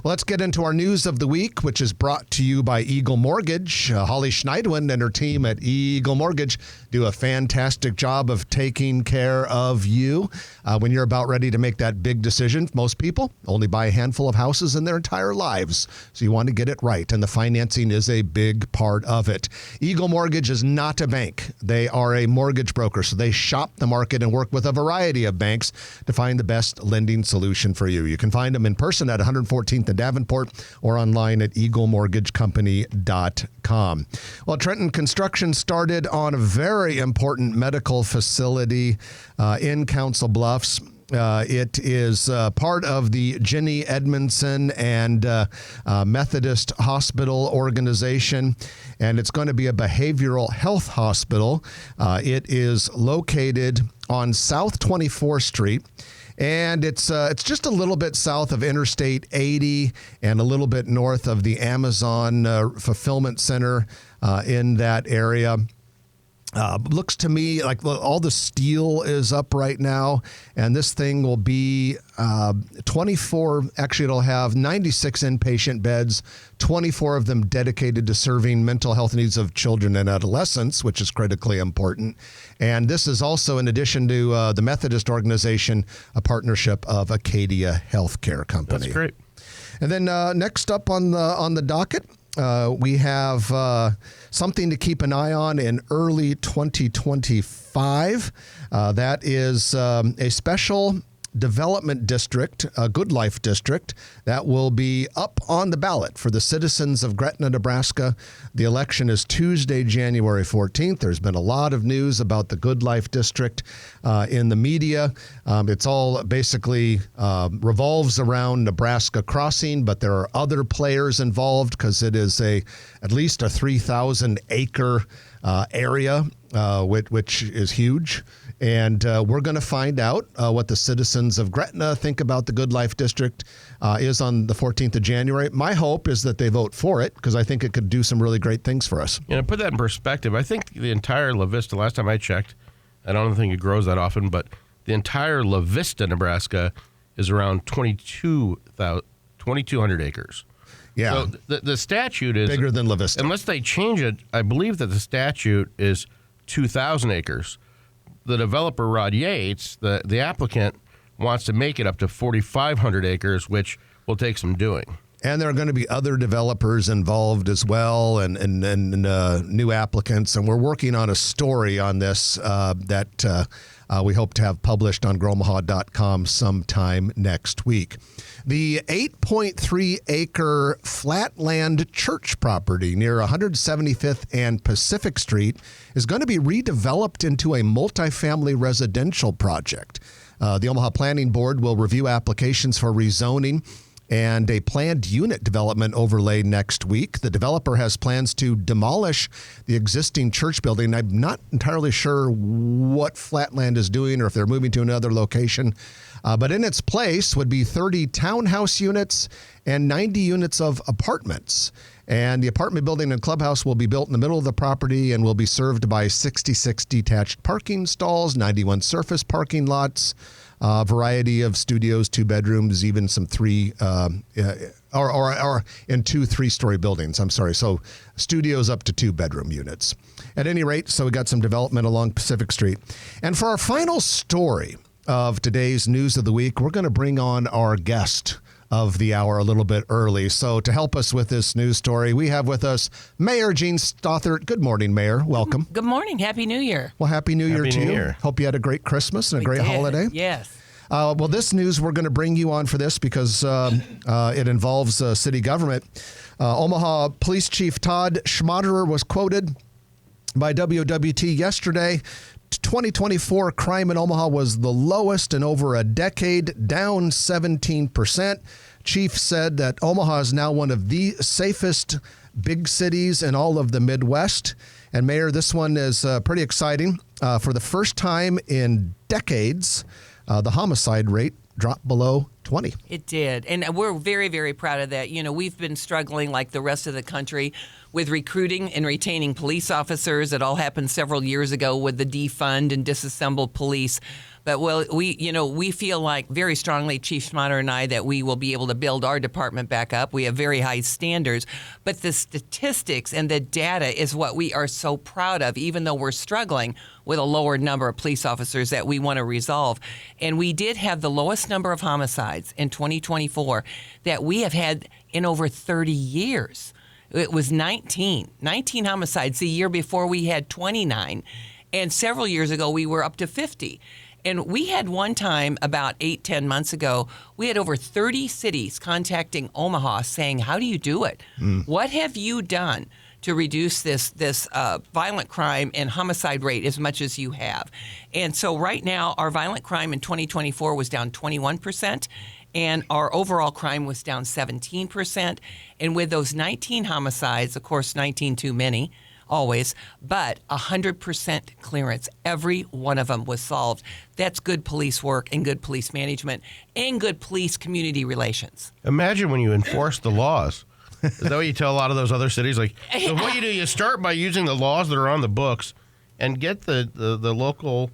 Well, let's get into our news of the week, which is brought to you by Eagle Mortgage. Holly Schneidwin and her team at Eagle Mortgage do a fantastic job of taking care of you when you're about ready to make that big decision. Most people only buy a handful of houses in their entire lives, so you want to get it right, and the financing is a big part of it. Eagle Mortgage is not a bank. They are a mortgage broker, so they shop the market and work with a variety of banks to find the best lending solution for you. You can find them in person at 114th and Davenport or online at eaglemortgagecompany.com. Well, Trenton Construction started on a very important medical facility in Council Bluffs. It is part of the Jenny Edmondson and Methodist Hospital organization, and it's going to be a behavioral health hospital. It is located on South 24th Street. And it's just a little bit south of Interstate 80 and a little bit north of the Amazon Fulfillment Center in that area. Looks to me like all the steel is up right now, and this thing will be 24, actually it'll have 96 inpatient beds, 24 of them dedicated to serving mental health needs of children and adolescents, which is critically important. And this is also, in addition to the Methodist organization, a partnership of Acadia Healthcare Company. That's great. And then next up on the docket, we have something to keep an eye on in early 2025. That is a special development district, a Good Life district, that will be up on the ballot for the citizens of Gretna, Nebraska. The election is Tuesday, January 14th. There's been a lot of news about the Good Life district in the media. It's all basically revolves around Nebraska Crossing, but there are other players involved because it is at least a 3,000 acre area, which is huge. And we're going to find out what the citizens of Gretna think about the Good Life District is on the 14th of January. My hope is that they vote for it because I think it could do some really great things for us. To put that in perspective, I think the entire La Vista, last time I checked, I don't think it grows that often, but the entire La Vista, Nebraska is around 2,200 acres. Yeah. So the statute is bigger than La Vista. Unless they change it, I believe that the statute is 2,000 acres. The developer, Rod Yates, the applicant, wants to make it up to 4,500 acres, which will take some doing. And there are going to be other developers involved as well, and new applicants. And we're working on a story on this that we hope to have published on growomaha.com sometime next week. The 8.3-acre flatland church property near 175th and Pacific Street is going to be redeveloped into a multifamily residential project. The Omaha Planning Board will review applications for rezoning and a planned unit development overlay next week. The developer has plans to demolish the existing church building. I'm not entirely sure what Flatland is doing or if they're moving to another location. But in its place would be 30 townhouse units and 90 units of apartments. And the apartment building and clubhouse will be built in the middle of the property and will be served by 66 detached parking stalls, 91 surface parking lots, a variety of studios, 2 bedrooms, even some or in 2 3-story buildings. I'm sorry. So studios up to 2-bedroom units. At any rate, so we got some development along Pacific Street. And for our final story of today's News of the Week, we're going to bring on our guest of the hour a little bit early. So to help us with this news story, we have with us Mayor Jean Stothert. Good morning, Mayor. Welcome. Good morning. Happy New Year. Well, Happy New Year to you. Hope you had a great Christmas and a great holiday. Yes. Well, this news, we're going to bring you on for this because it involves city government. Omaha Police Chief Todd Schmaderer was quoted by WWT yesterday. 2024 crime in Omaha was the lowest in over a decade, down 17%. Chief said that Omaha is now one of the safest big cities in all of the Midwest. And Mayor, this one is pretty exciting. For the first time in decades, the homicide rate dropped below 20. It did. And we're very, very proud of that. You know, we've been struggling like the rest of the country with recruiting and retaining police officers. It all happened several years ago with the defund and disassembled police. But we feel like very strongly, Chief Schmatter and I, that we will be able to build our department back up. We have very high standards, but the statistics and the data is what we are so proud of, even though we're struggling with a lower number of police officers that we want to resolve. And we did have the lowest number of homicides in 2024 that we have had in over 30 years. It was 19 homicides. The year before we had 29. And several years ago, we were up to 50. And we had one time about 8-10 months ago, we had over 30 cities contacting Omaha saying, how do you do it? What have you done to reduce this violent crime and homicide rate as much as you have? And so right now, our violent crime in 2024 was down 21%, and our overall crime was down 17%. And with those 19 homicides, of course, 19 too many, always, but 100% clearance. Every one of them was solved. That's good police work and good police management and good police community relations. Imagine when you enforce the laws. Is that what you tell a lot of those other cities? Like, so what you do, you start by using the laws that are on the books and get the local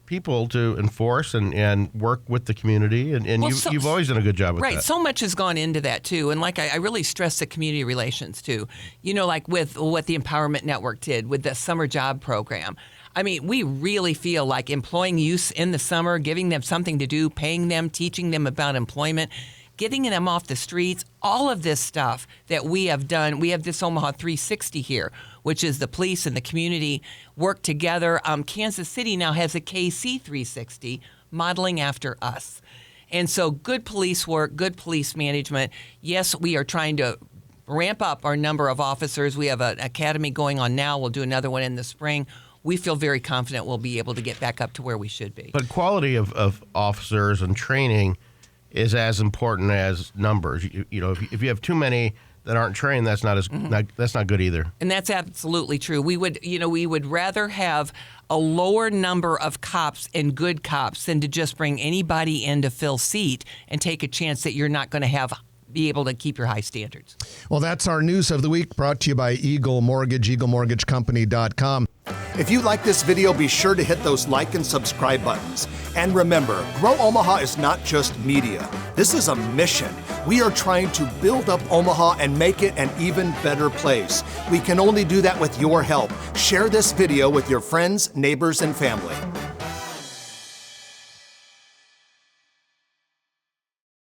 people to enforce and work with the community. And you've always done a good job with that. Right. So much has gone into that, too. And like I really stress the community relations, too. You know, like with what the Empowerment Network did with the summer job program. I mean, we really feel like employing youth in the summer, giving them something to do, paying them, teaching them about employment, getting them off the streets, all of this stuff that we have done. We have this Omaha 360 here, which is the police and the community work together. Kansas City now has a KC 360 modeling after us. And so good police work, good police management. Yes, we are trying to ramp up our number of officers. We have an academy going on now. We'll do another one in the spring. We feel very confident we'll be able to get back up to where we should be. But quality of officers and training is as important as numbers. You know, if you have too many that aren't trained, that's not good either. And that's absolutely true. We would rather have a lower number of cops and good cops than to just bring anybody in to fill seat and take a chance that you're not going to be able to keep your high standards. Well, that's our news of the week, brought to you by Eagle Mortgage, EagleMortgageCompany.com. If you like this video, be sure to hit those like and subscribe buttons. And remember, Grow Omaha is not just media. This is a mission. We are trying to build up Omaha and make it an even better place. We can only do that with your help. Share this video with your friends, neighbors, and family.